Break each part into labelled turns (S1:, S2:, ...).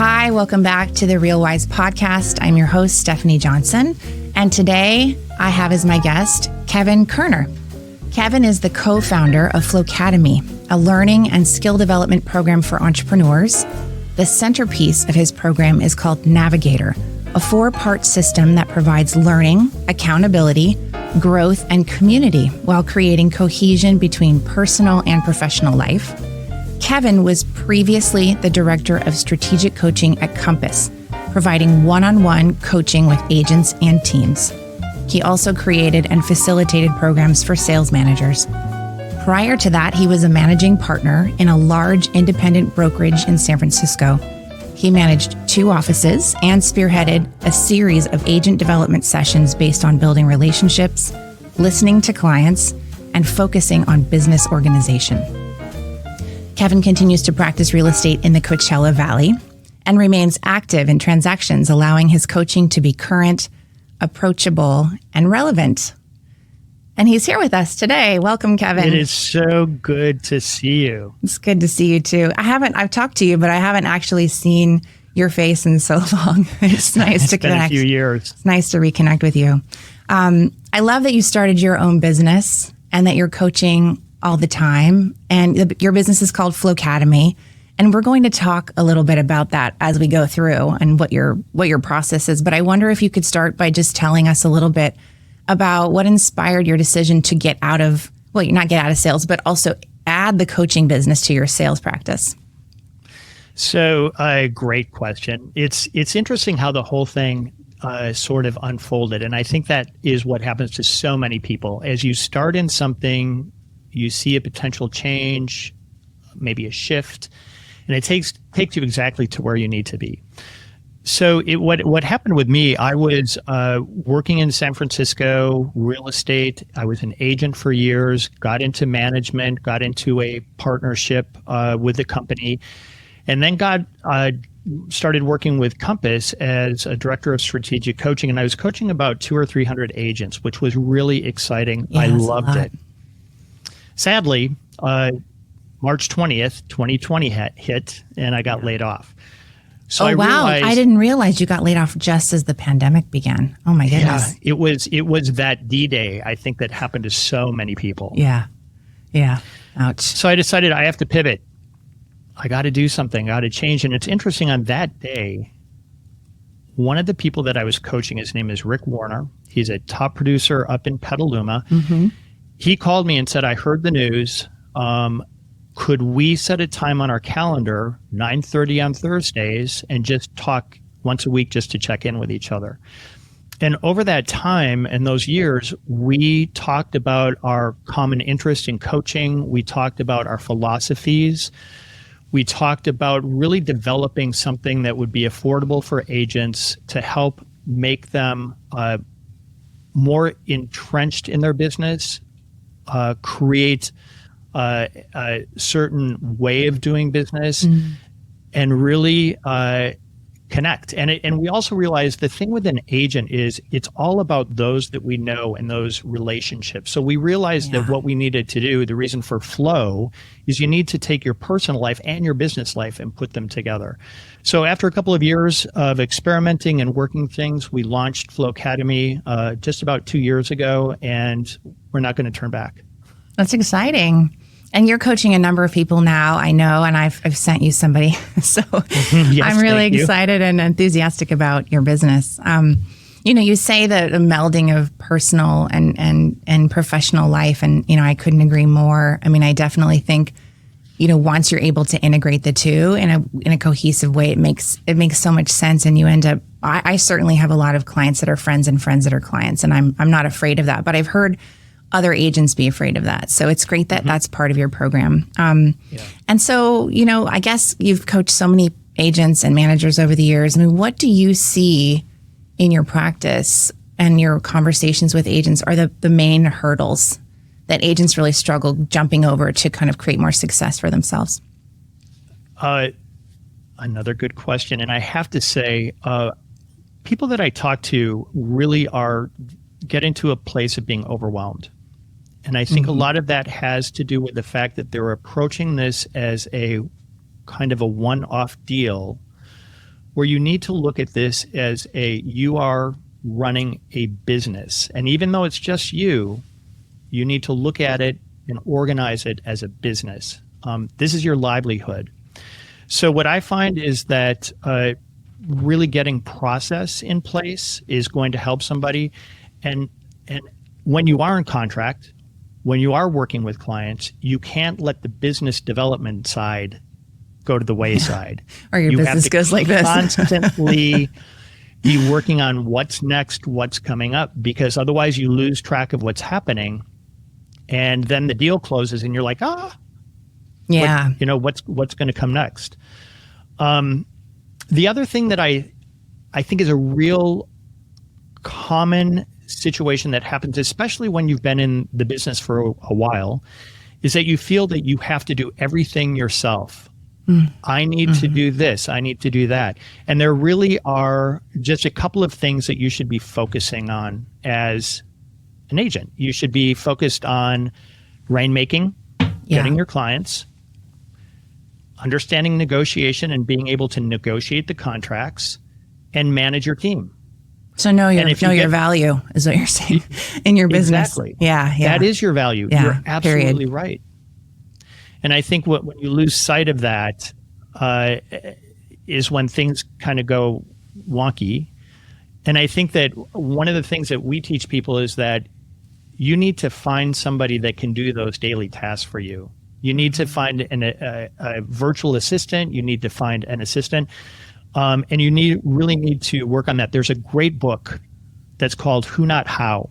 S1: Hi, welcome back to the RealWise Podcast. I'm your host, Stephanie Johnson, and today I have as my guest, Kevin Koerner. Kevin is the co-founder of Flowcademy, a learning and skill development program for entrepreneurs. The centerpiece of his program is called Navigator, a 4-part system that provides learning, accountability, growth, and community while creating cohesion between personal and professional life. Kevin was previously the director of strategic coaching at Compass, providing one-on-one coaching with agents and teams. He also created and facilitated programs for sales managers. Prior to that, he was a managing partner in a large independent brokerage in San Francisco. He managed 2 offices and spearheaded a series of agent development sessions based on building relationships, listening to clients, and focusing on business organization. Kevin continues to practice real estate in the Coachella Valley and remains active in transactions, allowing his coaching to be current, approachable, and relevant. And he's here with us today. Welcome, Kevin.
S2: It is so good to see you.
S1: It's good to see you too. I've talked to you, but I haven't actually seen your face in so long. It's nice to connect.
S2: It's been a few years.
S1: It's nice to reconnect with you. I love that you started your own business and that you're coaching all the time. And your business is called Flowcademy. And we're going to talk a little bit about that as we go through and what your process is. But I wonder if you could start by just telling us a little bit about what inspired your decision to get out of sales, but also add the coaching business to your sales practice.
S2: So, great question. It's interesting how the whole thing sort of unfolded. And I think that is what happens to so many people. As you start in something, you see a potential change, maybe a shift, and it takes you exactly to where you need to be. So what happened with me, I was working in San Francisco, real estate. I was an agent for years, got into management, got into a partnership with the company, and then started working with Compass as a director of strategic coaching. And I was coaching about 200 or 300 agents, which was really exciting.
S1: Yeah,
S2: I loved it. Sadly, March 20th, 2020 hit, and I got laid off. So I realized,
S1: I didn't realize you got laid off just as the pandemic began. Oh my goodness.
S2: Yeah, it was that D-Day, I think, that happened to so many people.
S1: Yeah. Ouch.
S2: So I decided I have to pivot. I got to do something. I got to change. And it's interesting, on that day, one of the people that I was coaching, his name is Rick Warner. He's a top producer up in Petaluma. Mm-hmm. He called me and said, I heard the news. Could we set a time on our calendar, 9:30 on Thursdays, and just talk once a week just to check in with each other? And over that time and those years, we talked about our common interest in coaching. We talked about our philosophies. We talked about really developing something that would be affordable for agents to help make them more entrenched in their business, create a certain way of doing business, and really connect. And we also realized the thing with an agent is it's all about those that we know and those relationships. So we realized that what we needed to do, the reason for flow, is you need to take your personal life and your business life and put them together. So after a couple of years of experimenting and working things, we launched Flowcademy just about 2 years ago, and we're not going to turn back.
S1: That's exciting. And you're coaching a number of people now, I know, and I've sent you somebody. So
S2: Yes,
S1: I'm really excited and enthusiastic about your business. You say that a melding of personal and professional life, and, I couldn't agree more. I mean, I definitely think, once you're able to integrate the two in a cohesive way, it makes so much sense. And you end up, I certainly have a lot of clients that are friends and friends that are clients, and I'm not afraid of that, but I've heard other agents be afraid of that. So it's great that that's part of your program. And so, I guess you've coached so many agents and managers over the years. I mean, what do you see in your practice and your conversations with agents are the main hurdles that agents really struggle jumping over to kind of create more success for themselves?
S2: Another good question. And I have to say, people that I talk to really get into a place of being overwhelmed. And I think a lot of that has to do with the fact that they're approaching this as a kind of a one-off deal where you need to look at this as you are running a business. And even though it's just you need to look at it and organize it as a business. This is your livelihood. So what I find is that really getting process in place is going to help somebody. And when you are in contract, when you are working with clients, you can't let the business development side go to the wayside.
S1: Or your business goes like this.
S2: Constantly be working on what's next, what's coming up, because otherwise you lose track of what's happening. And then the deal closes and you're like,
S1: yeah,
S2: what's going to come next? The other thing that I think is a real common situation that happens, especially when you've been in the business for a while, is that you feel that you have to do everything yourself. I need to do this. I need to do that. And there really are just a couple of things that you should be focusing on as an agent. You should be focused on rainmaking, getting your clients, understanding negotiation and being able to negotiate the contracts, and manage your team.
S1: So know your value is what you're saying in your business.
S2: Exactly.
S1: Yeah.
S2: That is your value.
S1: Yeah,
S2: you're absolutely right. And I think when you lose sight of that is when things kind of go wonky. And I think that one of the things that we teach people is that you need to find somebody that can do those daily tasks for you. You need to find a virtual assistant. You need to find an assistant. And you really need to work on that. There's a great book that's called Who Not How.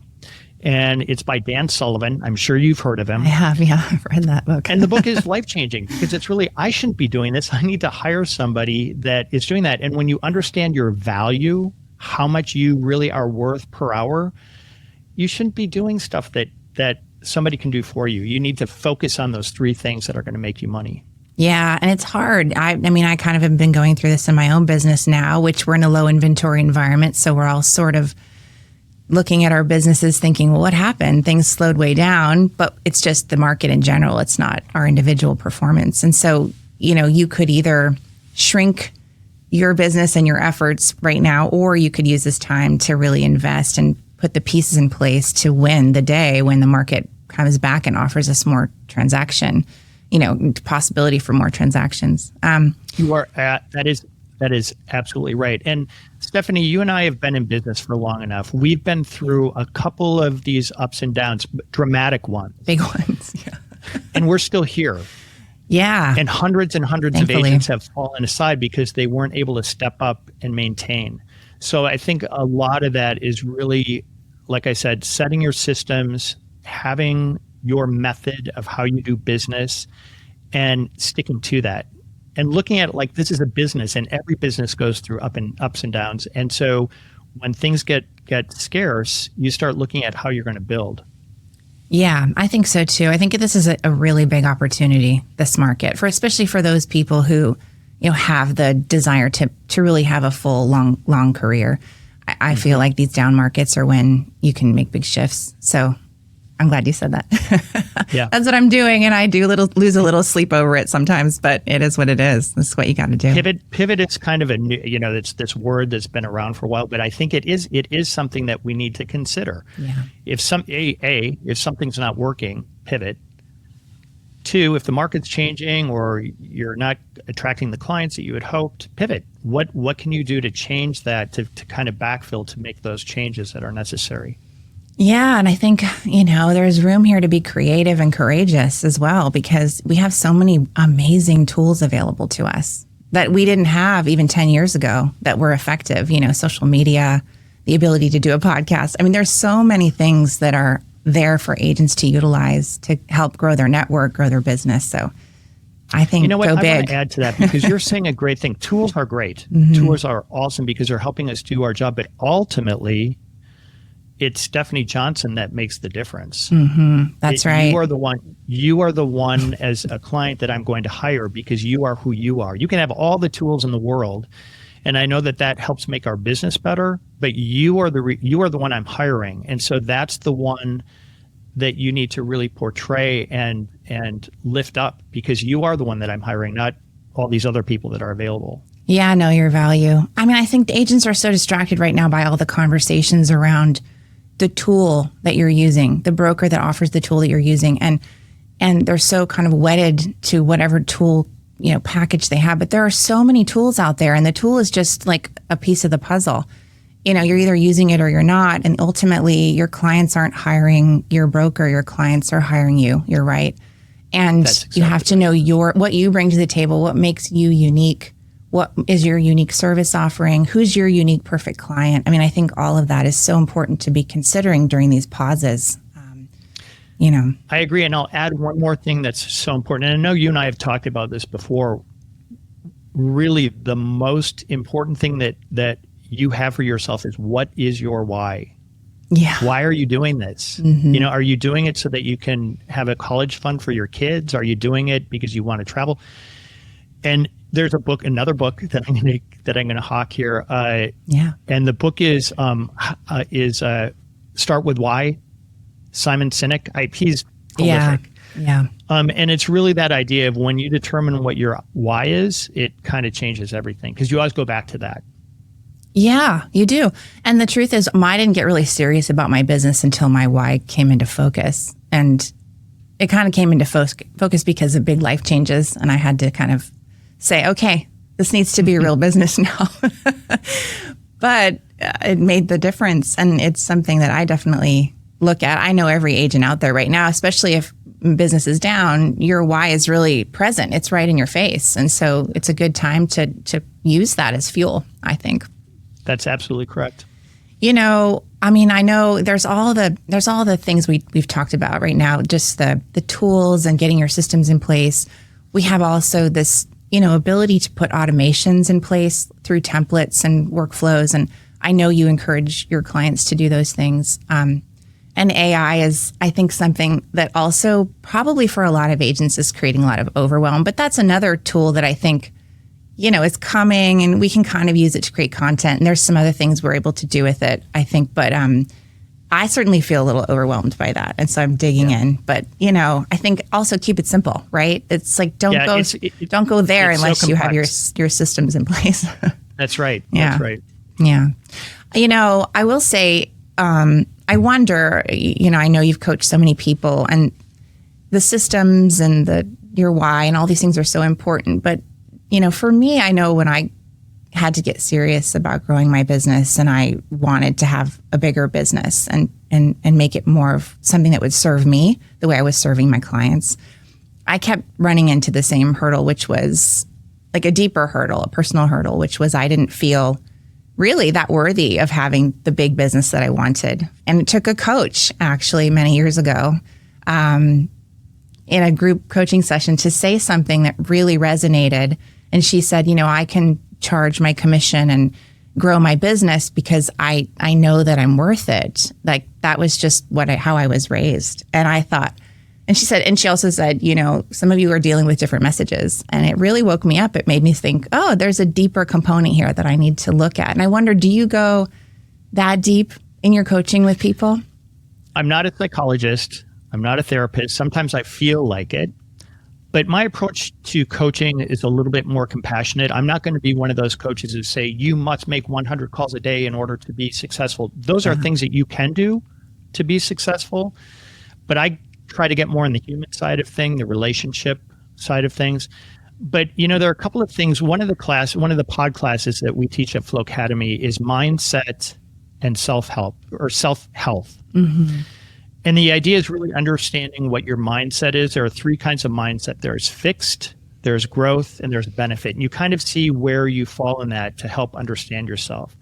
S2: And it's by Dan Sullivan. I'm sure you've heard of him.
S1: I have, yeah. I've read that book.
S2: And the book is life-changing because it's really, I shouldn't be doing this. I need to hire somebody that is doing that. And when you understand your value, how much you really are worth per hour, you shouldn't be doing stuff that somebody can do for you. You need to focus on those three things that are going to make you money.
S1: Yeah, and it's hard. I mean, I kind of have been going through this in my own business now, which we're in a low inventory environment. So we're all sort of looking at our businesses thinking, well, what happened? Things slowed way down, but it's just the market in general. It's not our individual performance. And so, you could either shrink your business and your efforts right now, or you could use this time to really invest and put the pieces in place to win the day when the market comes back and offers us more transaction, possibility for more transactions.
S2: You are that is absolutely right. And Stephanie, you and I have been in business for long enough. We've been through a couple of these ups and downs, dramatic ones.
S1: Big ones, yeah.
S2: And we're still here.
S1: Yeah.
S2: And hundreds
S1: Thankfully.
S2: of agents have fallen aside because they weren't able to step up and maintain. So I think a lot of that is really, like I said, setting your systems, having your method of how you do business, and sticking to that. And looking at it like this is a business, and every business goes through ups and downs. And so when things get scarce, you start looking at how you're going to build.
S1: Yeah, I think so too. I think this is a really big opportunity, this market, especially for those people who, have the desire to really have a full, long career. I feel like these down markets are when you can make big shifts. So I'm glad you said that.
S2: Yeah.
S1: That's what I'm doing. And I do lose a little sleep over it sometimes, but it is what it is. This is what you got to do.
S2: Pivot is kind of a new, it's this word that's been around for a while, but I think it is something that we need to consider.
S1: Yeah.
S2: If something's not working, pivot. 2, if the market's changing or you're not attracting the clients that you had hoped, pivot. What can you do to change that, to kind of backfill, to make those changes that are necessary?
S1: Yeah. And I think, there's room here to be creative and courageous as well, because we have so many amazing tools available to us that we didn't have even 10 years ago that were effective, social media, the ability to do a podcast. I mean, there's so many things that are there for agents to utilize to help grow their network, grow their business. So I think
S2: go big. I want to add to that because you're saying a great thing. Tools are great. Mm-hmm. Tools are awesome because they're helping us do our job. But ultimately, it's StephanieJohnson that makes the difference.
S1: Mm-hmm. That's right.
S2: You are the one as a client that I'm going to hire because you are who you are. You can have all the tools in the world, and I know that helps make our business better. But you are the one I'm hiring, and so that's the one that you need to really portray and lift up because you are the one that I'm hiring, not all these other people that are available.
S1: Yeah, know your value. I mean, I think the agents are so distracted right now by all the conversations around the tool that you're using, the broker that offers the tool that you're using. And they're so kind of wedded to whatever tool, package they have. But there are so many tools out there, and the tool is just like a piece of the puzzle. You're either using it or you're not. And ultimately, your clients aren't hiring your broker. Your clients are hiring you. You're right. And you have to know what you bring to the table, what makes you unique, what is your unique service offering, who's your unique perfect client. I mean, I think all of that is so important to be considering during these pauses.
S2: I agree. And I'll add one more thing that's so important. And I know you and I have talked about this before. Really, the most important thing that you have for yourself is, what is your why?
S1: Yeah.
S2: Why are you doing this? Mm-hmm. Are you doing it so that you can have a college fund for your kids? Are you doing it because you want to travel? And there's another book that I'm going to hawk here. And the book is Start With Why. Simon Sinek. He's prolific.
S1: Yeah.
S2: And it's really that idea of, when you determine what your why is, it kind of changes everything, because you always go back to that.
S1: Yeah, you do. And the truth is, I didn't get really serious about my business until my why came into focus. And it kind of came into focus because of big life changes. And I had to kind of say, okay, this needs to be a real business now. But it made the difference. And it's something that I definitely look at. I know every agent out there right now, especially if business is down, your why is really present. It's right in your face. And so it's a good time to use that as fuel, I think.
S2: That's absolutely correct.
S1: I mean, I know there's all the things we've talked about right now, just the tools and getting your systems in place. We have also this, ability to put automations in place through templates and workflows. And I know you encourage your clients to do those things. And AI is, I think, something that also probably for a lot of agents is creating a lot of overwhelm. But that's another tool that I think, is coming, and we can kind of use it to create content. And there's some other things we're able to do with it, I think. But I certainly feel a little overwhelmed by that. And so I'm digging in. But, I think also keep it simple, right? It's like, don't go there unless you have your systems in place.
S2: That's right.
S1: Yeah.
S2: That's right.
S1: Yeah. I will say, I wonder, I know you've coached so many people, and the systems and your why and all these things are so important. But, for me, I know when I had to get serious about growing my business and I wanted to have a bigger business and make it more of something that would serve me the way I was serving my clients, I kept running into the same hurdle, which was like a deeper hurdle, a personal hurdle, which was I didn't feel really that worthy of having the big business that I wanted. And it took a coach actually many years ago in a group coaching session to say something that really resonated. And she said, I can charge my commission and grow my business because I know that I'm worth it. Like that was just how I was raised. And I thought, and she also said, some of you are dealing with different messages. And it really woke me up. It made me think, oh, there's a deeper component here that I need to look at. And I wonder, do you go that deep in your coaching with people?
S2: I'm not a psychologist. I'm not a therapist. Sometimes I feel like it. But my approach to coaching is a little bit more compassionate. I'm not going to be one of those coaches who say, you must make 100 calls a day in order to be successful. Those are things that you can do to be successful. But I try to get more on the human side of things, the relationship side of things. But, there are a couple of things. One of the pod classes that we teach at Flow Academy is mindset and self-help or self-health. Mm-hmm. And the idea is really understanding what your mindset is. There are three kinds of mindset. There's fixed, there's growth, and there's benefit. And you kind of see where you fall in that to help understand yourself.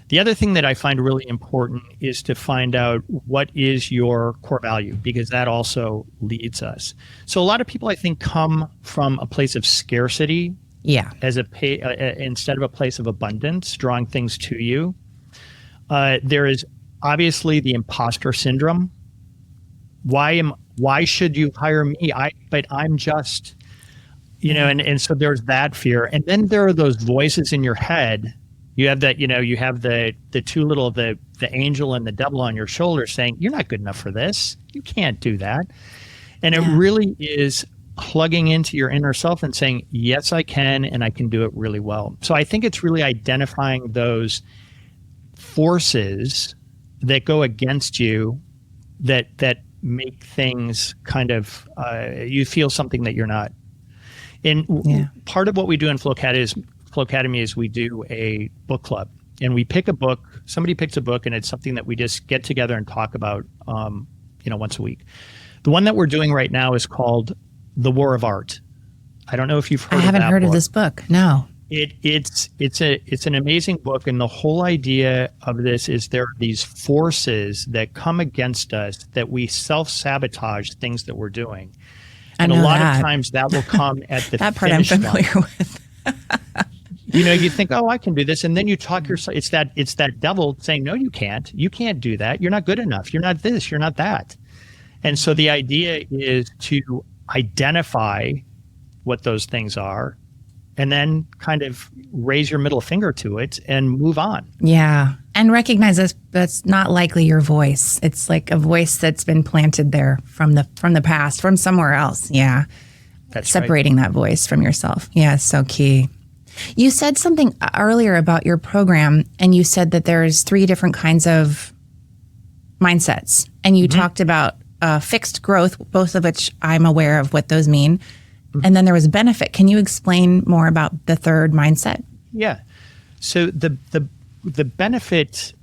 S2: The other thing that I find really important is to find out what is your core value, because that also leads us. So a lot of people, I think, come from a place of scarcity, as instead of a place of abundance, drawing things to you. There is obviously the imposter syndrome. Why should you hire me? But I'm just, and so there's that fear. And then there are those voices in your head. You have that, you have the two little, the angel and the devil on your shoulder saying, you're not good enough for this. You can't do that. And it really is plugging into your inner self and saying, yes, I can, and I can do it really well. So I think it's really identifying those forces that go against you that make things kind of, you feel something that you're not. And part of what we do in Flow Academy is we do a book club, and we pick a book. Somebody picks a book, and it's something that we just get together and talk about, once a week. The one that we're doing right now is called The War of Art. I don't know if you've heard of that book.
S1: I haven't heard of this book. No.
S2: It's an amazing book, and the whole idea of this is there are these forces that come against us that we self-sabotage things that we're doing. And a lot of times that will come at the
S1: that part I'm familiar with.
S2: You think, oh, I can do this. And then you talk yourself, it's that devil saying, no, you can't do that. You're not good enough. You're not this, you're not that. And so the idea is to identify what those things are and then kind of raise your middle finger to it and move on.
S1: Yeah. And recognize that's not likely your voice. It's like a voice that's been planted there from the past, from somewhere else. Yeah.
S2: That's
S1: separating that voice from yourself. Yeah, it's so key. You said something earlier about your program, and you said that there's 3 different kinds of mindsets. And you talked about fixed growth, both of which I'm aware of what those mean. And then there was benefit. Can you explain more about the third mindset?
S2: Yeah. So the benefit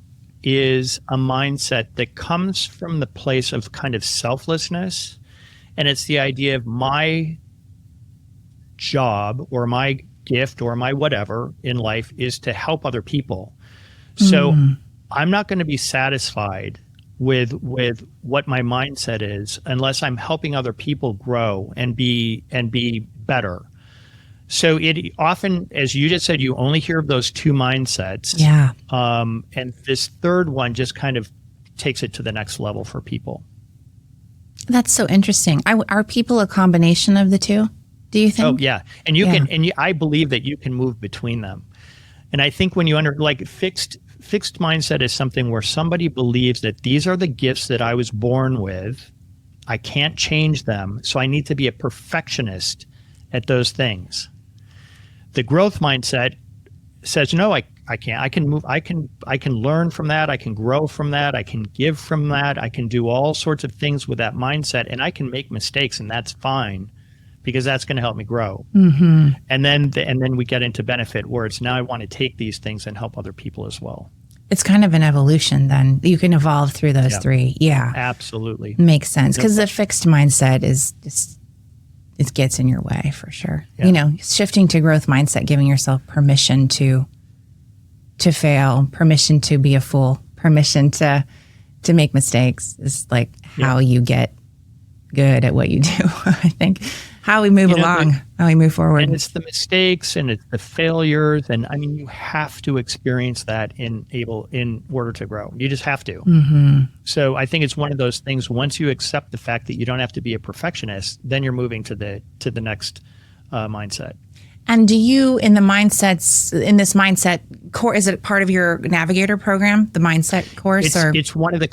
S2: is a mindset that comes from the place of kind of selflessness. And it's the idea of my job or my gift or my whatever in life is to help other people. So I'm not going to be satisfied with what my mindset is unless I'm helping other people grow and be better. So it often, as you just said, you only hear of those 2 mindsets.
S1: Yeah.
S2: And this third one just kind of takes it to the next level for people.
S1: That's so interesting. Are people a combination of the 2? Do you think?
S2: Oh yeah, and you can, and I believe that you can move between them. And I think when you fixed mindset is something where somebody believes that these are the gifts that I was born with. I can't change them, so I need to be a perfectionist at those things. The growth mindset says, no, I can't. I can move. I can learn from that. I can grow from that. I can give from that. I can do all sorts of things with that mindset, and I can make mistakes, and that's fine, because that's going to help me grow. Mm-hmm. And then we get into benefit, where it's now I want to take these things and help other people as well.
S1: It's kind of an evolution then. You can evolve through those 3. Yeah.
S2: Absolutely.
S1: Makes sense. Because the fixed mindset is just, it gets in your way for sure. Yeah. Shifting to growth mindset, giving yourself permission to fail, permission to be a fool, permission to make mistakes is like how you get good at what you do. I think how we move along, how we move forward.
S2: And it's the mistakes and it's the failures. And I mean, you have to experience that in order to grow. You just have to. Mm-hmm. So I think it's one of those things, once you accept the fact that you don't have to be a perfectionist, then you're moving to the next mindset.
S1: And do you, in this mindset core, is it part of your Navigator program, the mindset course?
S2: It's one of the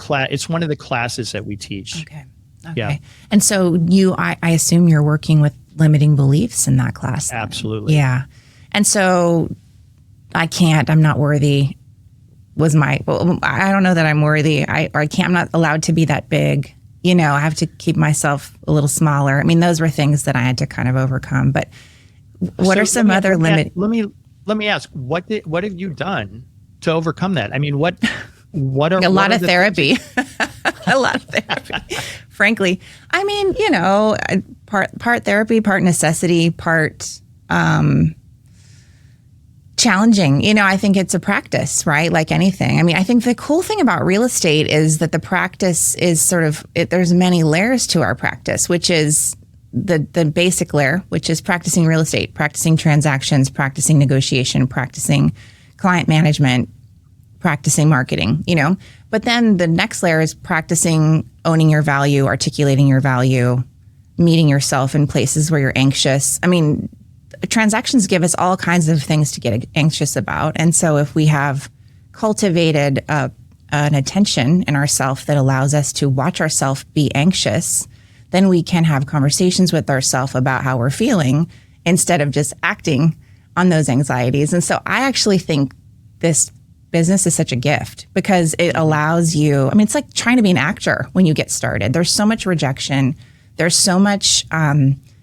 S2: classes that we teach.
S1: Okay. Yeah. And so I assume you're working with limiting beliefs in that class. Then.
S2: Absolutely.
S1: Yeah. And so I'm not worthy I don't know that I'm worthy. I'm not allowed to be that big. I have to keep myself a little smaller. I mean, those were things that I had to kind of overcome, but what are some other limit?
S2: Let me ask, what have you done to overcome that? I mean, what are
S1: a lot of therapy. A lot of therapy, frankly. I mean, part therapy, part necessity, part challenging. I think it's a practice, right? Like anything. I mean, I think the cool thing about real estate is that the practice is there's many layers to our practice, which is the basic layer, which is practicing real estate, practicing transactions, practicing negotiation, practicing client management, practicing marketing, But then the next layer is practicing owning your value, articulating your value, meeting yourself in places where you're anxious. I mean, transactions give us all kinds of things to get anxious about. And so if we have cultivated an attention in ourselves that allows us to watch ourselves be anxious, then we can have conversations with ourselves about how we're feeling instead of just acting on those anxieties. And so I actually think this business is such a gift because it allows you, I mean, it's like trying to be an actor when you get started. There's so much rejection. There's so much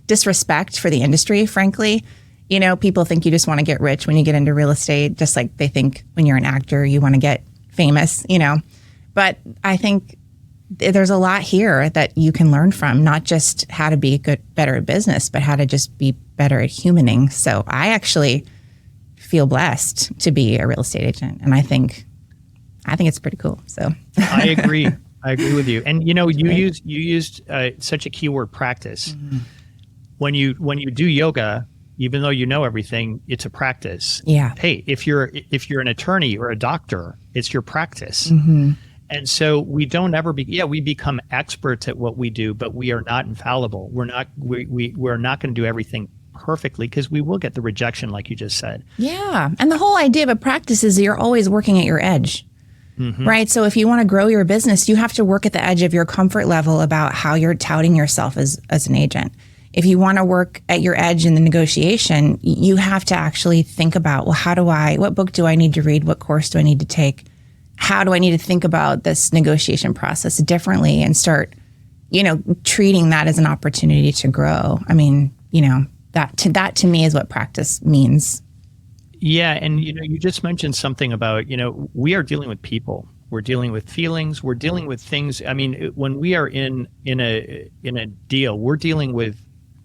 S1: disrespect for the industry, frankly. You know, people think you just want to get rich when you get into real estate, just like they think when you're an actor, you want to get famous, you know. But I think there's a lot here that you can learn from, not just how to be better at business, but how to just be better at humaning. So I actually feel blessed to be a real estate agent. And I think it's pretty cool. So
S2: I agree. I agree with you. And, you know, you used such a keyword, practice. Mm-hmm. When you do yoga, even though you know everything, it's a practice.
S1: Yeah.
S2: Hey, if you're an attorney or a doctor, it's your practice. Mm-hmm. And so we don't ever we become experts at what we do, but we are not infallible. We're not going to do everything perfectly because we will get the rejection, like you just said.
S1: Yeah. And the whole idea of a practice is you're always working at your edge. Mm-hmm. Right. So if you want to grow your business, you have to work at the edge of your comfort level about how you're touting yourself as an agent. If you want to work at your edge in the negotiation, you have to actually think about, well, what book do I need to read? What course do I need to take? How do I need to think about this negotiation process differently and start, you know, treating that as an opportunity to grow? I mean, you know, that to me is what practice means.
S2: Yeah. And, you know, you just mentioned something about, you know, we are dealing with people. We're dealing with feelings. We're dealing with things. I mean, when we are in a deal, we're dealing with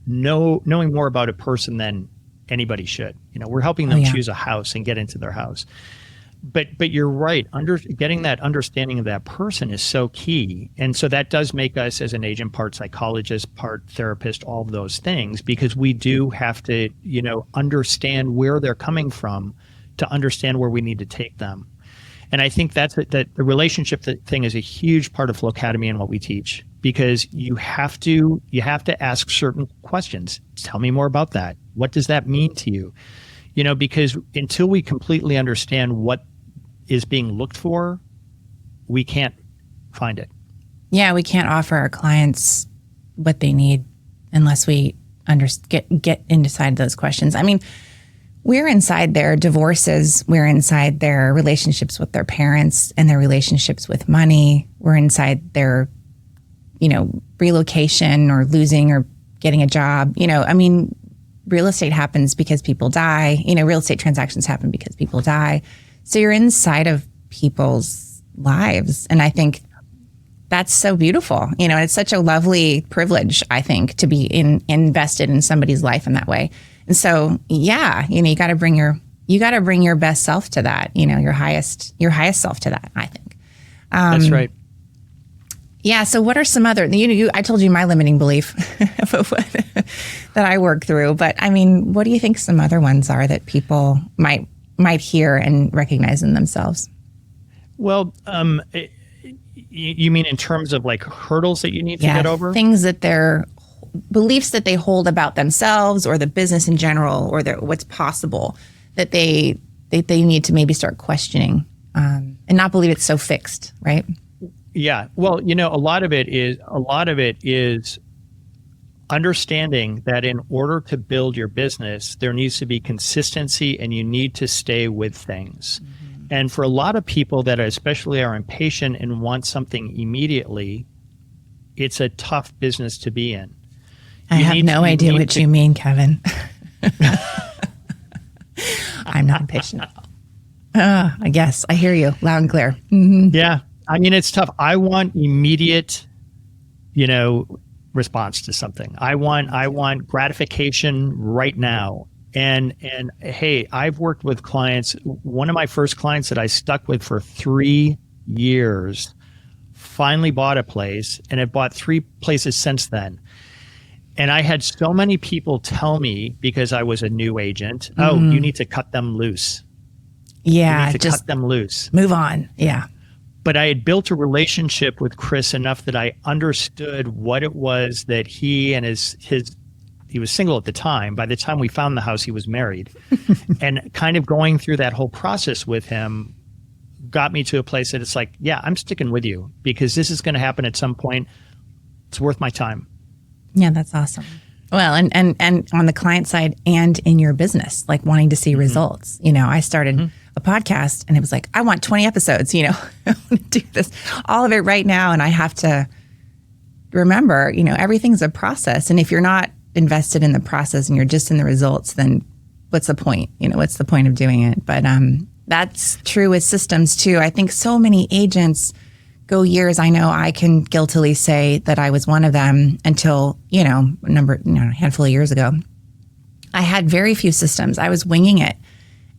S2: knowing more about a person than anybody should. You know, we're helping them choose a house and get into their house. But you're right. Getting that understanding of that person is so key. And so that does make us as an agent part psychologist, part therapist, all of those things, because we do have to, you know, understand where they're coming from to understand where we need to take them. And I think that the relationship thing is a huge part of Flow Academy and what we teach, because you have to ask certain questions. Tell me more about that. What does that mean to you? You know, because until we completely understand what is being looked for, we can't find it.
S1: Yeah, we can't offer our clients what they need unless we get inside those questions. I mean, we're inside their divorces. We're inside their relationships with their parents and their relationships with money. We're inside their, you know, relocation or losing or getting a job. You know, I mean, real estate happens because people die. You know, real estate transactions happen because people die. So you're inside of people's lives. And I think that's so beautiful. You know, it's such a lovely privilege, I think, to be invested in somebody's life in that way. And so, yeah, you know, you got to bring your best self to that, you know, your highest self to that, I think.
S2: That's right.
S1: Yeah. So what are some other, I told you my limiting belief that I work through, but I mean, what do you think some other ones are that people might hear and recognize in themselves?
S2: Well, you mean in terms of like hurdles that you need to get over?
S1: Things that they're beliefs that they hold about themselves or the business in general, or what's possible that they need to maybe start questioning and not believe it's so fixed, right?
S2: Yeah. Well, you know, a lot of it is understanding that in order to build your business, there needs to be consistency and you need to stay with things. Mm-hmm. And for a lot of people that especially are impatient and want something immediately, it's a tough business to be in.
S1: I have no idea what you mean, Kevin. I'm not impatient at all. I guess. I hear you loud and clear. Mm-hmm.
S2: Yeah. I mean, it's tough. I want immediate, you know, response to something. I want gratification right now. And hey, I've worked with clients. One of my first clients that I stuck with for 3 years finally bought a place, and it bought 3 places since then. And I had so many people tell me, because I was a new agent, oh, you need to cut them loose.
S1: Yeah.
S2: You need to cut them loose.
S1: Move on. Yeah.
S2: But I had built a relationship with Chris enough that I understood what it was that he and he was single at the time. By the time we found the house, he was married. And kind of going through that whole process with him got me to a place that it's like, yeah, I'm sticking with you because this is going to happen at some point. It's worth my time.
S1: Yeah, that's awesome. Well, and on the client side and in your business, like wanting to see results. I started a podcast and it was like, I want 20 episodes, I want to do this, all of it right now. And I have to remember, everything's a process. And if you're not invested in the process and you're just in the results, then what's the point? What's the point of doing it? But that's true with systems too. I think so many agents go years. I know I can guiltily say that I was one of them until, a handful of years ago. I had very few systems. I was winging it.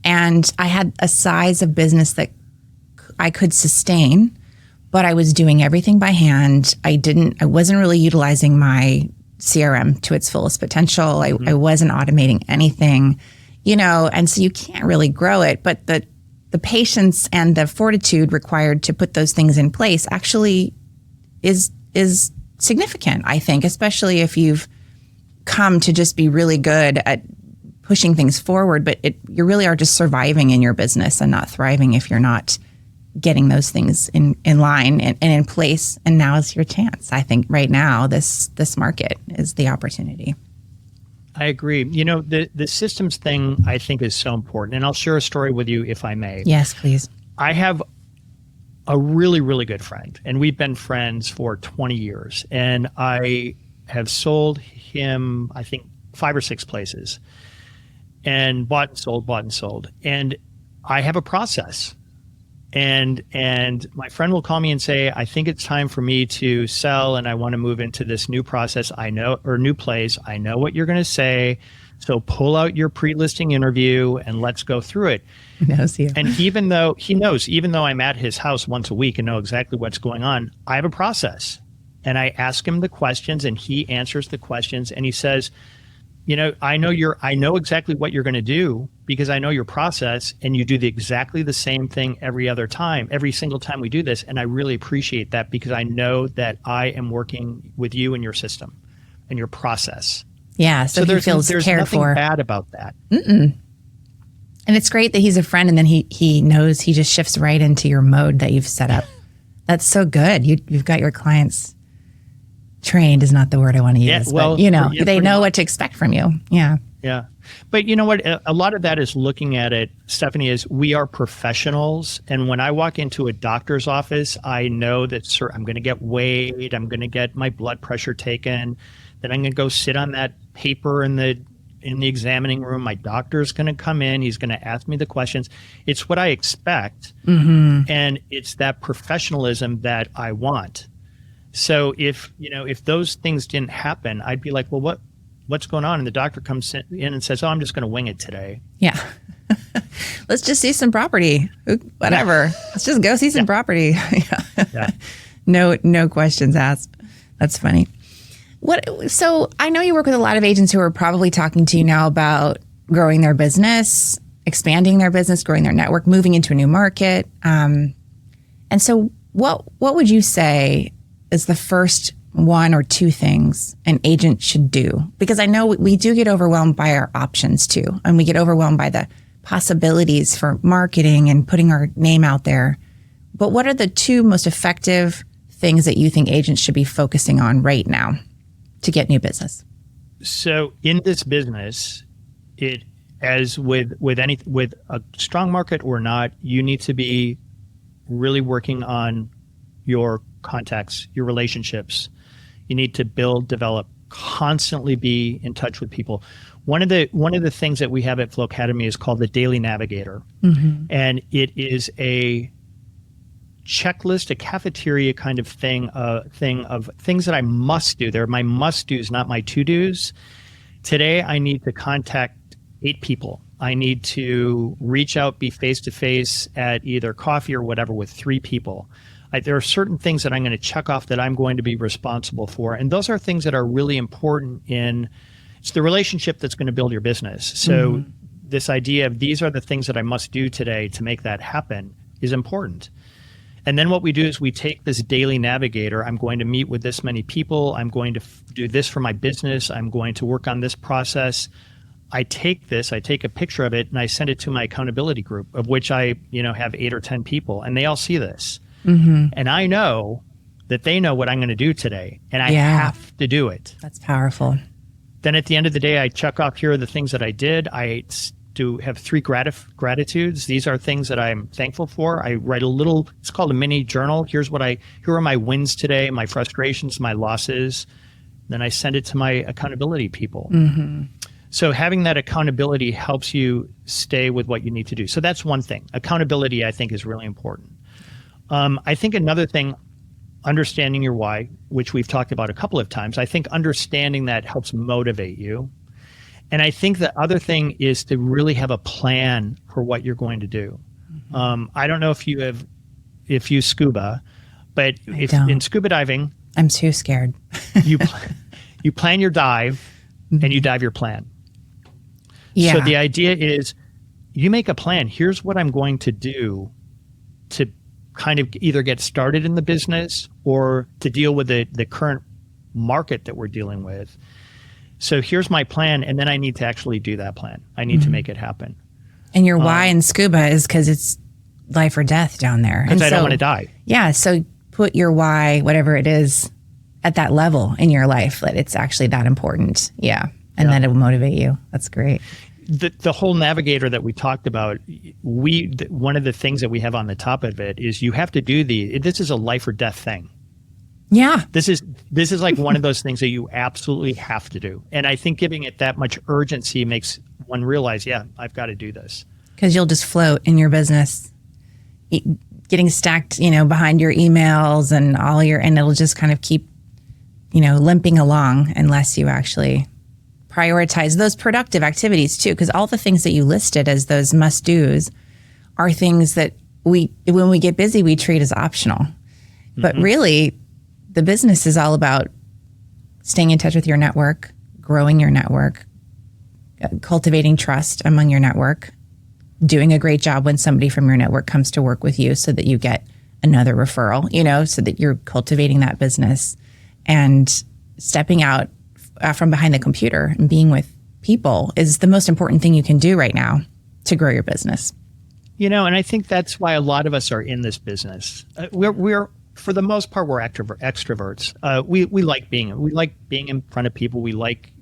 S1: And I had a size of business that I could sustain, but I was doing everything by hand. I wasn't really utilizing my CRM to its fullest potential. I wasn't automating anything, and so you can't really grow it. But the patience and the fortitude required to put those things in place actually is significant, I think, especially if you've come to just be really good at pushing things forward, but you really are just surviving in your business and not thriving if you're not getting those things in line and in place. And now is your chance. I think right now, this market is the opportunity.
S2: I agree. The systems thing I think is so important. And I'll share a story with you if I may.
S1: Yes, please.
S2: I have a really, really good friend, and we've been friends for 20 years. And I have sold him, I think, 5 or 6 places, and bought and sold. And I have a process. And my friend will call me and say, I think it's time for me to sell and I want to move into this new process. New place. I know what you're going to say. So pull out your pre-listing interview and let's go through it.
S1: He knows you.
S2: And even though I'm at his house once a week and know exactly what's going on, I have a process. And I ask him the questions and he answers the questions and he says, I know exactly what you're going to do because I know your process, and you do exactly the same thing every single time we do this. And I really appreciate that because I know that I am working with you and your system and your process.
S1: Yeah. So he feels cared
S2: nothing
S1: for.
S2: Bad about that.
S1: And it's great that he's a friend and then he knows, he just shifts right into your mode that you've set up. That's so good. You've got your clients trained is not the word I want to use, but they know what to expect from you. Yeah.
S2: Yeah. But you know what? A lot of that is looking at it, Stephanie, is we are professionals. And when I walk into a doctor's office, I know that I'm going to get weighed. I'm going to get my blood pressure taken. Then I'm going to go sit on that paper in the examining room. My doctor's going to come in. He's going to ask me the questions. It's what I expect. And it's that professionalism that I want. So if those things didn't happen, I'd be like, well, what's going on? And the doctor comes in and says, oh, I'm just going to wing it today.
S1: Yeah. Let's just see some property. Whatever. Let's just go see some property. Yeah. No questions asked. That's funny. So I know you work with a lot of agents who are probably talking to you now about growing their business, expanding their business, growing their network, moving into a new market. And so what would you say is the first 1 or 2 things an agent should do? Because I know we do get overwhelmed by our options too. And we get overwhelmed by the possibilities for marketing and putting our name out there. But what are the 2 most effective things that you think agents should be focusing on right now to get new business?
S2: So in this business, as with a strong market or not, you need to be really working on your contacts, your relationships. You need to build, develop, constantly be in touch with people. One of the things that we have at Flow Academy is called the Daily Navigator. And it is a checklist, a cafeteria kind of thing of things that I must do. They're my must-dos, not my to-dos. Today, I need to contact 8 people. I need to reach out, be face-to-face at either coffee or whatever with 3 people. There are certain things that I'm going to check off that I'm going to be responsible for. And those are things that are really important it's the relationship that's going to build your business. So this idea of these are the things that I must do today to make that happen is important. And then what we do is we take this daily navigator. I'm going to meet with this many people. I'm going to do this for my business. I'm going to work on this process. I take a picture of it and I send it to my accountability group, of which I have 8 or 10 people, and they all see this. And I know that they know what I'm going to do today, and I have to do it.
S1: That's powerful.
S2: Then at the end of the day, I check off, here are the things that I did. I do have 3 gratitudes. These are things that I'm thankful for. I write a little, it's called a mini journal. Here are my wins today, my frustrations, my losses. Then I send it to my accountability people. Mm-hmm. So having that accountability helps you stay with what you need to do. So that's one thing. Accountability, I think, is really important. I think another thing, understanding your why, which we've talked about a couple of times, I think understanding that helps motivate you. And I think the other thing is to really have a plan for what you're going to do. Mm-hmm. I don't know if you scuba, but in scuba diving,
S1: I'm too scared.
S2: you plan your dive, and you dive your plan.
S1: Yeah.
S2: So the idea is you make a plan. Here's what I'm going to do to kind of either get started in the business or to deal with the current market that we're dealing with. So here's my plan, and then I need to actually do that plan. I need to make it happen.
S1: And your why in scuba is because it's life or death down there.
S2: Because I don't want to die.
S1: Yeah, so put your why, whatever it is, at that level in your life, that it's actually that important. Yeah, and then it will motivate you. That's great.
S2: The whole navigator that we talked about, one of the things that we have on the top of it is you have to do this is a life or death thing.
S1: Yeah.
S2: This is like one of those things that you absolutely have to do. And I think giving it that much urgency makes one realize, I've got to do this.
S1: Because you'll just float in your business, getting stacked, behind your emails and and it'll just kind of keep, limping along unless you actually prioritize those productive activities too. Because all the things that you listed as those must-dos are things that when we get busy, we treat as optional. Mm-hmm. But really, the business is all about staying in touch with your network, growing your network, cultivating trust among your network, doing a great job when somebody from your network comes to work with you so that you get another referral, so that you're cultivating that business, and stepping out from behind the computer and being with people is the most important thing you can do right now to grow your business.
S2: And I think that's why a lot of us are in this business. We're for the most part, we're extroverts. We like being in front of people. We like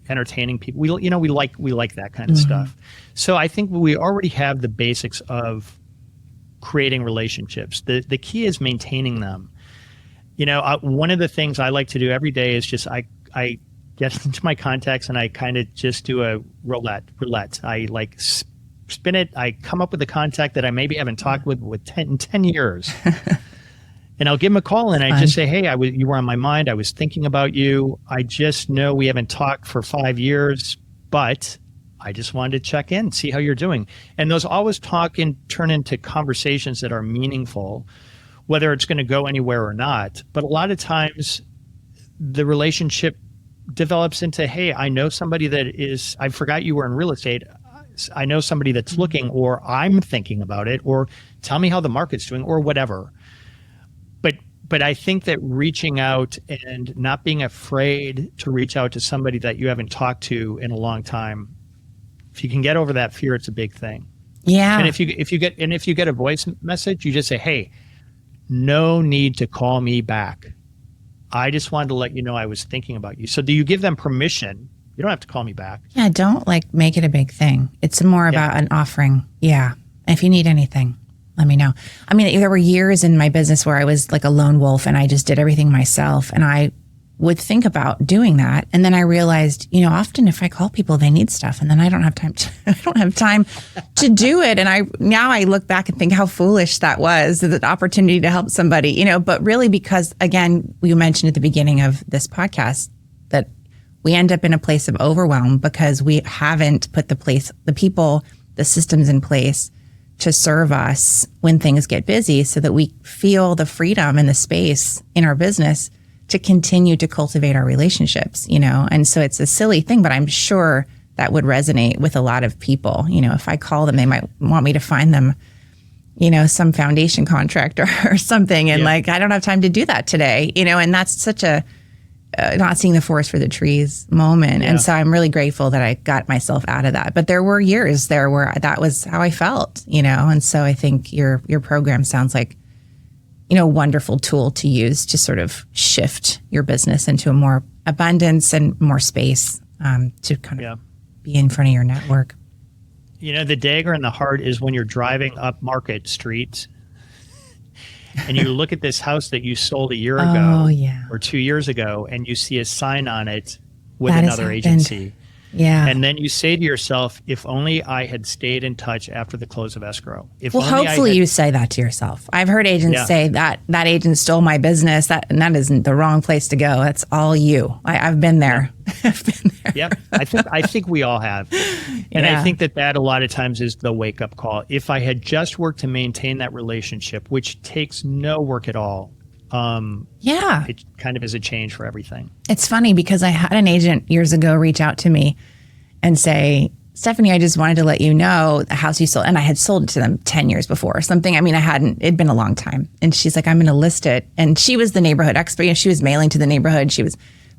S2: entertaining people. We like that kind of stuff. So I think we already have the basics of creating relationships. The key is maintaining them. One of the things I like to do every day is just I get into my contacts and I kind of just do a roulette. I like spin it. I come up with a contact that I maybe haven't talked with in 10 years. And I'll give them a call and I just say, hey, you were on my mind. I was thinking about you. I just know we haven't talked for 5 years, but I just wanted to check in, see how you're doing. And those always turn into conversations that are meaningful, whether it's going to go anywhere or not. But a lot of times the relationship develops into, hey, I know somebody I forgot you were in real estate. I know somebody that's looking, or I'm thinking about it, or tell me how the market's doing, or whatever. But I think that reaching out and not being afraid to reach out to somebody that you haven't talked to in a long time, if you can get over that fear, it's a big thing.
S1: Yeah.
S2: And if you get a voice message, you just say, hey, no need to call me back. I just wanted to let you know I was thinking about you. So do you give them permission? You don't have to call me back.
S1: Yeah, don't make it a big thing. It's more about an offering. Yeah. And if you need anything, let me know. I mean, there were years in my business where I was like a lone wolf and I just did everything myself. And I would think about doing that. And then I realized, often if I call people, they need stuff. And then I don't have time to do it. And now I look back and think how foolish that was, the opportunity to help somebody, but really because, again, you mentioned at the beginning of this podcast that we end up in a place of overwhelm because we haven't put the people, the systems in place to serve us when things get busy so that we feel the freedom and the space in our business to continue to cultivate our relationships, And so it's a silly thing, but I'm sure that would resonate with a lot of people. If I call them, they might want me to find them, some foundation contractor or something. And I don't have time to do that today, and that's such a not seeing the forest for the trees moment. Yeah. And so I'm really grateful that I got myself out of that. But there were years there where that was how I felt, And so I think your program sounds like, wonderful tool to use to sort of shift your business into a more abundance and more space to kind of be in front of your network.
S2: The dagger in the heart is when you're driving up Market Street and you look at this house that you sold a year ago or 2 years ago, and you see a sign on it with another agency.
S1: Yeah.
S2: And then you say to yourself, if only I had stayed in touch after the close of escrow.
S1: Hopefully you say that to yourself. I've heard agents say that agent stole my business, and that isn't the wrong place to go. That's all you. I've been there. I've been there.
S2: Yep. I think we all have. And I think that a lot of times is the wake-up call. If I had just worked to maintain that relationship, which takes no work at all, it kind of is a change for everything.
S1: It's funny because I had an agent years ago reach out to me and say, Stephanie, I just wanted to let you know the house you sold, and I had sold it to them 10 years before or something. I mean, it'd been a long time. And she's like, I'm going to list it. And she was the neighborhood expert. She was mailing to the neighborhood. She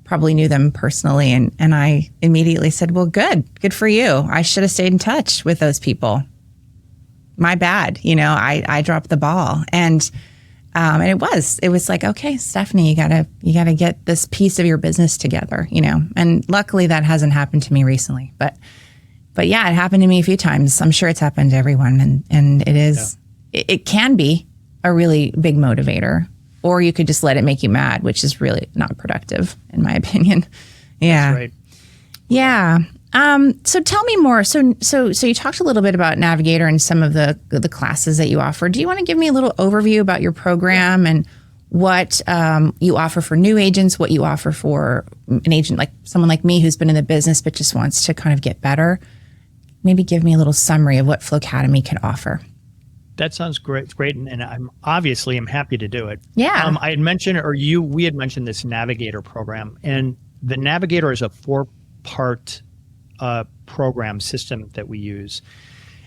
S1: probably knew them personally. And I immediately said, well, good for you. I should have stayed in touch with those people. My bad. I dropped the ball. And it was like, okay, Stephanie, you gotta get this piece of your business together, and luckily that hasn't happened to me recently, but yeah, it happened to me a few times. I'm sure it's happened to everyone. And it is, it can be a really big motivator, or you could just let it make you mad, which is really not productive in my opinion. Yeah.
S2: That's right.
S1: Yeah. So tell me more. So you talked a little bit about Navigator and some of the classes that you offer. Do you want to give me a little overview about your program and what you offer for new agents, what you offer for an agent like someone like me who's been in the business but just wants to kind of get better? Maybe give me a little summary of what Flowcademy can offer.
S2: That sounds great. It's great. And I'm happy to do it.
S1: Yeah.
S2: I had mentioned, we had mentioned this Navigator program, and the Navigator is a 4-part program system that we use.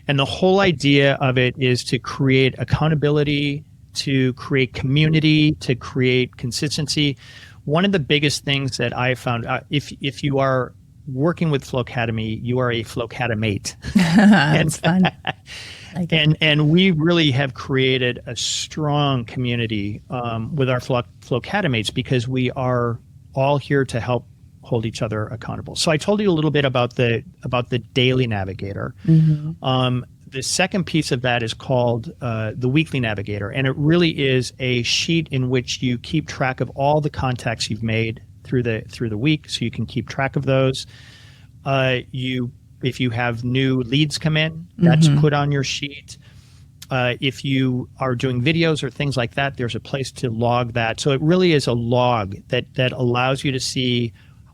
S2: And the whole idea of it is to create accountability, to create community, to create consistency. One of the biggest things that I found, if you are working with Flowcademy, you are a Flowcademate.
S1: That's fun.
S2: And we really have created a strong community with our Flowcademates because we are all here to help hold each other accountable. So I told you a little bit about the daily Navigator. Mm-hmm. The second piece of that is called the weekly Navigator, and it really is a sheet in which you keep track of all the contacts you've made through the week, so you can keep track of those. If you have new leads come in, that's put on your sheet. If you are doing videos or things like that, there's a place to log that. So it really is a log that allows you to see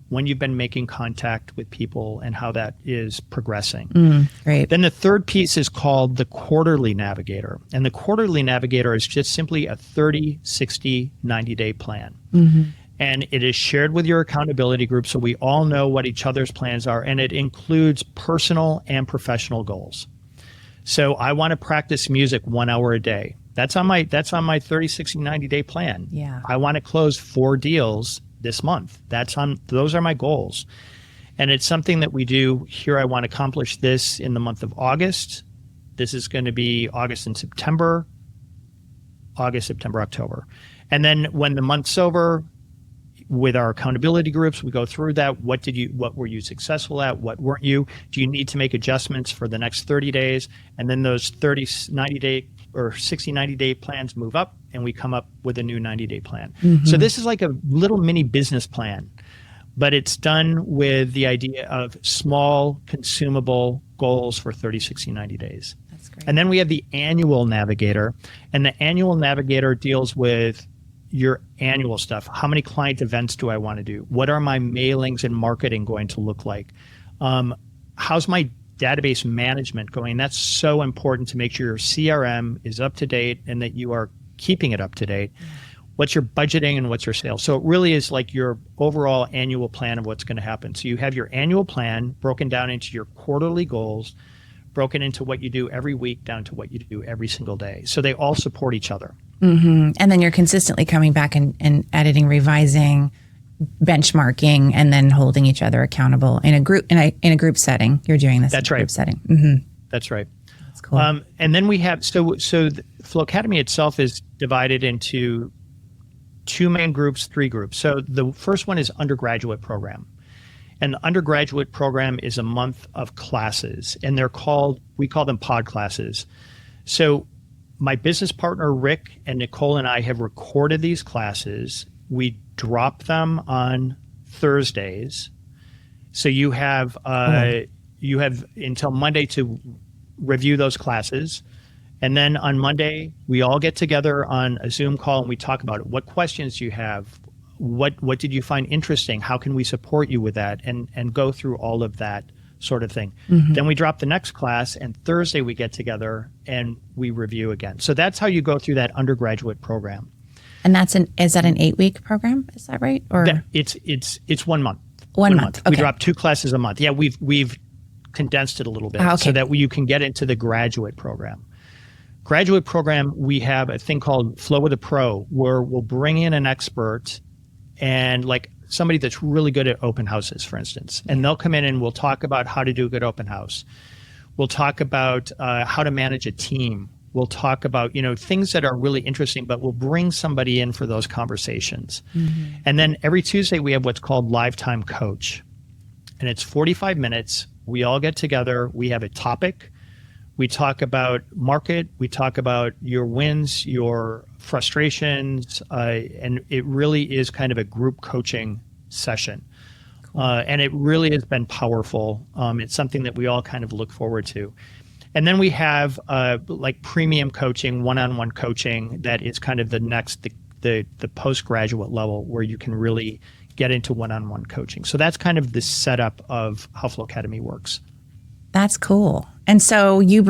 S2: when you've been making contact with people and how that is progressing.
S1: Great.
S2: Then the third piece is called the quarterly Navigator. And the quarterly Navigator is just simply a 30, 60, 90-day plan. Mm-hmm. And it is shared with your accountability group so we all know what each other's plans are. And it includes personal and professional goals. So I want to practice music 1 hour a day. That's on my 30, 60, 90-day plan.
S1: Yeah.
S2: I want to close 4 deals this month. Those are my goals. And it's something that we do here. I want to accomplish this in the month of August. This is going to be August and September, August, September, October. And then when the month's over, with our accountability groups, we go through that. What were you successful at? What weren't you? Do you need to make adjustments for the next 30 days? And then those 30, 90-day or 60, 90-day plans move up, and we come up with a new 90-day plan. Mm-hmm. So this is like a little mini business plan, but it's done with the idea of small, consumable goals for 30, 60, 90 days.
S1: That's great.
S2: And then we have the annual Navigator, and the annual Navigator deals with your annual stuff. How many client events do I want to do? What are my mailings and marketing going to look like? How's my database management going? That's so important to make sure your CRM is up to date and that you are keeping it up to date. What's your budgeting and what's your sales? So it really is like your overall annual plan of what's going to happen. So you have your annual plan broken down into your quarterly goals, broken into what you do every week down to what you do every single day. So they all support each other.
S1: Mm-hmm. And then you're consistently coming back and editing, revising, benchmarking, and then holding each other accountable in a group setting. You're doing this.
S2: That's
S1: in a
S2: right.
S1: Group setting. Mm-hmm.
S2: That's right.
S1: cool.
S2: And then we have, so the Flow Academy itself is divided into 2 main groups, 3 groups. So the first one is undergraduate program. And the undergraduate program is a month of classes, and we call them pod classes. So my business partner, Rick, and Nicole and I have recorded these classes. We drop them on Thursdays. So you have until Monday to review those classes. And then on Monday, we all get together on a Zoom call and we talk about it. What questions do you have? What did you find interesting? How can we support you with that? And go through all of that sort of thing. Mm-hmm. Then we drop the next class, and Thursday we get together and we review again. So that's how you go through that undergraduate program.
S1: And is that an 8-week program? Is that right? Or
S2: it's 1 month.
S1: 1 month. Okay.
S2: We drop 2 classes a month. Yeah, we've condensed it a little bit so that you can get into the graduate program. Graduate program, we have a thing called Flow with a Pro, where we'll bring in an expert and like somebody that's really good at open houses, for instance, and they'll come in and we'll talk about how to do a good open house. We'll talk about how to manage a team. We'll talk about, things that are really interesting, but we'll bring somebody in for those conversations. Mm-hmm. And then every Tuesday we have what's called Lifetime Coach, and it's 45 minutes. We all get together. We have a topic. We talk about market. We talk about your wins, your frustrations, and it really is kind of a group coaching session. Cool. And it really has been powerful. It's something that we all kind of look forward to. And then we have like premium coaching, one-on-one coaching that is kind of the next, the postgraduate level where you can really get into one-on-one coaching. So that's kind of the setup of how Flow Academy works.
S1: That's cool. And so you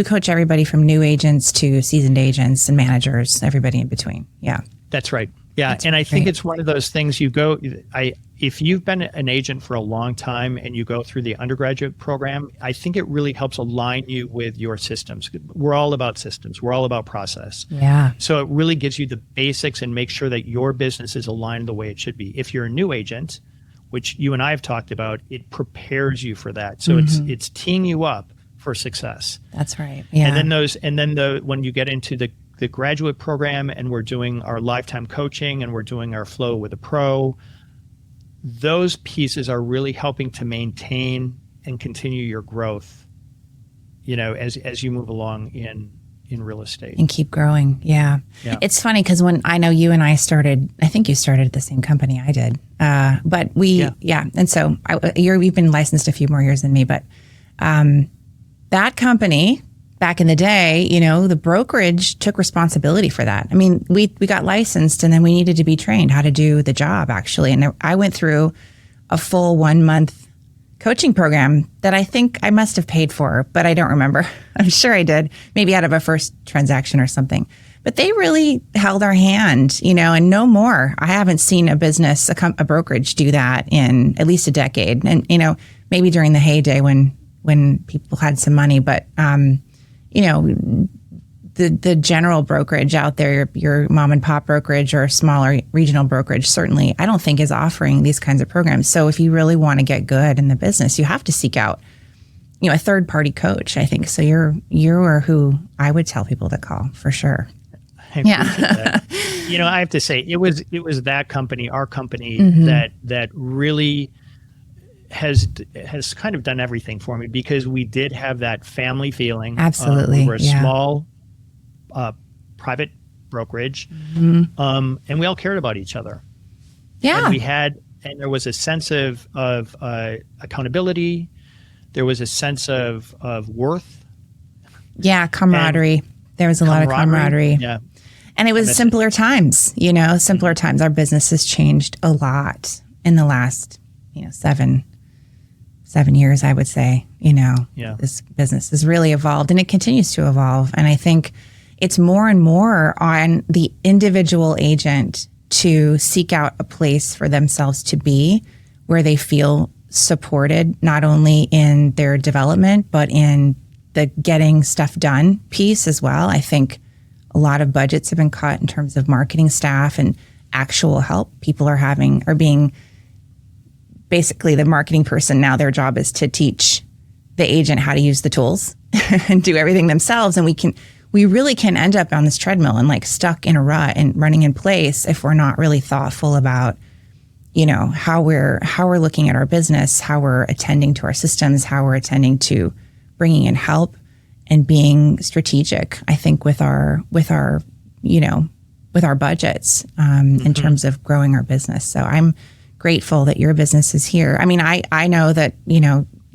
S1: coach everybody from new agents to seasoned agents and managers, everybody in between. Yeah.
S2: That's right. Yeah. And I think it's one of those things if you've been an agent for a long time and you go through the undergraduate program, I think it really helps align you with your systems. We're all about systems. We're all about process.
S1: Yeah.
S2: So it really gives you the basics and makes sure that your business is aligned the way it should be. If you're a new agent, which you and I have talked about, it prepares you for that. So it's teeing you up for success.
S1: That's right. Yeah.
S2: And then when you get into the graduate program and we're doing our lifetime coaching and we're doing our Flow with a Pro, those pieces are really helping to maintain and continue your growth, as you move along in real estate.
S1: And keep growing. Yeah. It's funny because when I know you and I started, I think you started at the same company I did. But and so you've been licensed a few more years than me, but that company back in the day, the brokerage took responsibility for that. I mean, we got licensed and then we needed to be trained how to do the job actually. And I went through a full 1 month coaching program that I think I must have paid for, but I don't remember. I'm sure I did, maybe out of a first transaction or something. But they really held our hand, and no more. I haven't seen a business, a brokerage do that in at least a decade. And, maybe during the heyday when people had some money, but, the general brokerage out there, your mom and pop brokerage or smaller regional brokerage, certainly, I don't think is offering these kinds of programs. So if you really want to get good in the business, you have to seek out, a third party coach, I think. So you're who I would tell people to call for sure.
S2: I have to say it was that company, our company, that really has kind of done everything for me because we did have that family feeling.
S1: Absolutely.
S2: We were a small private brokerage, and we all cared about each other.
S1: Yeah.
S2: And there was a sense of accountability. There was a sense of worth.
S1: Yeah, camaraderie. There was a lot of camaraderie.
S2: Yeah.
S1: And it was simpler times, simpler times. Our business has changed a lot in the last, 7 years, I would say. This business has really evolved and it continues to evolve. And I think it's more and more on the individual agent to seek out a place for themselves to be where they feel supported, not only in their development, but in the getting stuff done piece as well. I think a lot of budgets have been cut in terms of marketing staff and actual help. People are being basically the marketing person now, their job is to teach the agent how to use the tools and do everything themselves. And we really can end up on this treadmill and like stuck in a rut and running in place if we're not really thoughtful about, how we're looking at our business, how we're attending to our systems, how we're attending to bringing in help and being strategic, I think, with our budgets in terms of growing our business. So I'm grateful that your business is here. I mean, I know that,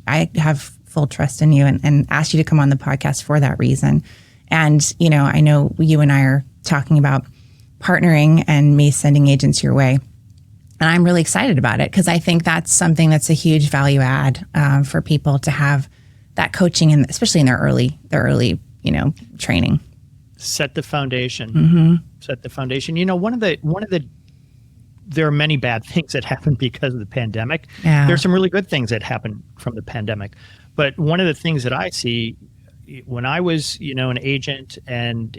S1: I have full trust in you and asked you to come on the podcast for that reason. And, I know you and I are talking about partnering and me sending agents your way. And I'm really excited about it because I think that's something that's a huge value add for people to have that coaching, and especially in their early training.
S2: Set the foundation. Set the foundation. There are many bad things that happened because of the pandemic.
S1: Yeah.
S2: There's some really good things that happened from the pandemic. But one of the things that I see when I was, an agent and,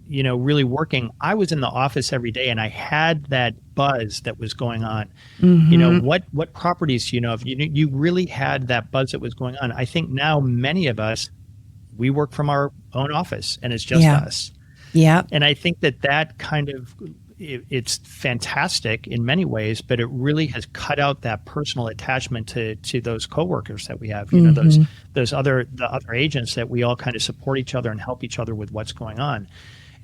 S2: really working, I was in the office every day and I had that buzz that was going on. What properties, if you really had that buzz that was going on. I think now many of us, we work from our own office and it's just us.
S1: Yeah.
S2: And I think that kind of, it's fantastic in many ways, but it really has cut out that personal attachment to those coworkers that we have, the other agents that we all kind of support each other and help each other with what's going on.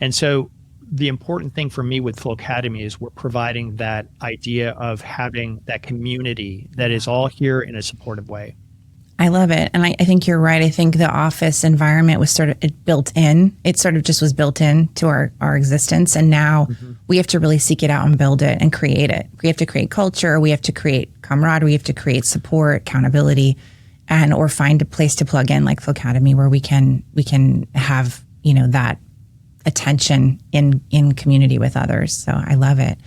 S2: And so the important thing for me with Flow Academy is we're providing that idea of having that community that is all here in a supportive way.
S1: I love it. And I think you're right. I think the office environment was sort of built in. It sort of just was built in to our existence. And now we have to really seek it out and build it and create it. We have to create culture. We have to create camaraderie. We have to create support, accountability, or find a place to plug in like Flow Academy where we can have, that attention in community with others. So I love it.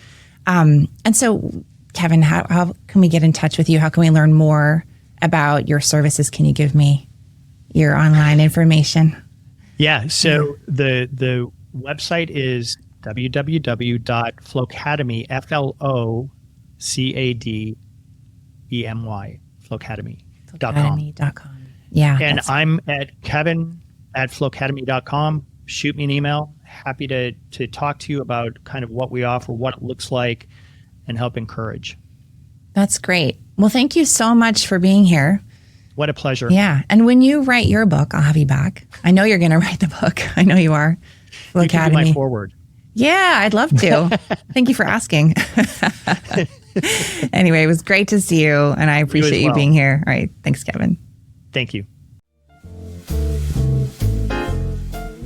S1: And so, Kevin, how can we get in touch with you? How can we learn more about your services? Can you give me your online information?
S2: Yeah. So the website is www.flowcademy, FLOCADEMY, flowcademy.com.
S1: Yeah.
S2: And I'm at Kevin@flowcademy.com. Shoot me an email. Happy to talk to you about kind of what we offer, what it looks like, and help encourage. That's great. Well, thank you so much for being here. What a pleasure. Yeah. And when you write your book, I'll have you back. I know you're going to write the book. I know you are. Flow Academy. You can do my foreword. Yeah, I'd love to. Thank you for asking. Anyway, it was great to see you, and I appreciate you being here. All right. Thanks, Kevin. Thank you.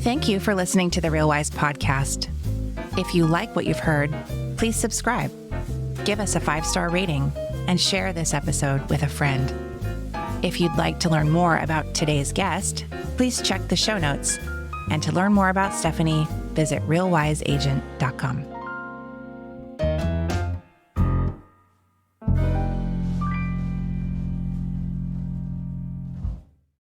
S2: Thank you for listening to the RealWise podcast. If you like what you've heard, please subscribe, give us a 5-star rating, and share this episode with a friend. If you'd like to learn more about today's guest, please check the show notes. And to learn more about Stephanie, visit RealWiseAgent.com.